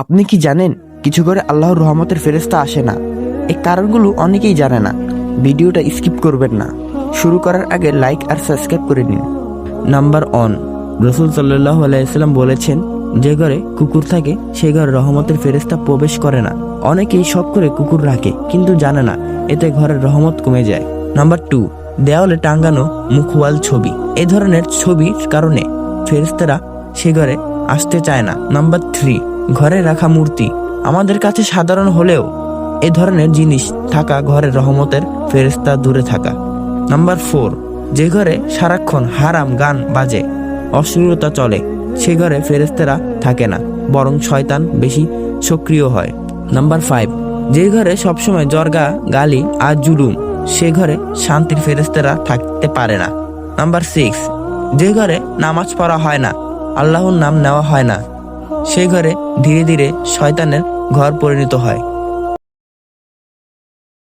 আপনি কি জানেন কিছু করে আল্লাহর রহমতের ফেরেশতা আসে না? এই কারণগুলো অনেকেই জানে না। ভিডিওটা স্কিপ করবেন না। শুরু করার আগে লাইক আর সাবস্ক্রাইব করে নিন। নাম্বার 1, রাসূল সাল্লাল্লাহু আলাইহি ওয়াসাল্লাম বলেছেন, যে ঘরে কুকুর থাকে সেই ঘরে রহমতের ফেরেশতা প্রবেশ করে না। অনেকেই শখ করে কুকুর রাখে কিন্তু জানে না এতে ঘরের রহমত কমে যায়। নাম্বার 2, দেওয়ালে টাঙ্গানো মুখওয়াল ছবি। এই ধরনের ছবির কারণে ফেরেশতারা সে ঘরে আসতে চায় না। নাম্বার 3, ঘরে রাখা মূর্তি। আমাদের কাছে সাধারণ হলেও এ ধরনের জিনিস থাকা ঘরের রহমতের ফেরেশতা দূরে থাকা। নাম্বার 4, যে ঘরে সারাক্ষণ হারাম গান বাজে, অশ্লীলতা চলে, সে ঘরে ফেরেশতারা থাকে না, বরং শয়তান বেশি সক্রিয় হয়। নাম্বার 5, যে ঘরে সবসময় জর্গা গালি আর জুলুম, সে ঘরে শান্তির ফেরেশতারা থাকতে পারে না। নাম্বার 6, যে ঘরে নামাজ পড়া হয় না, আল্লাহর নাম নেওয়া হয় না, সে ঘরে ধীরে ধীরে শয়তানের ঘর পরিণত হয়।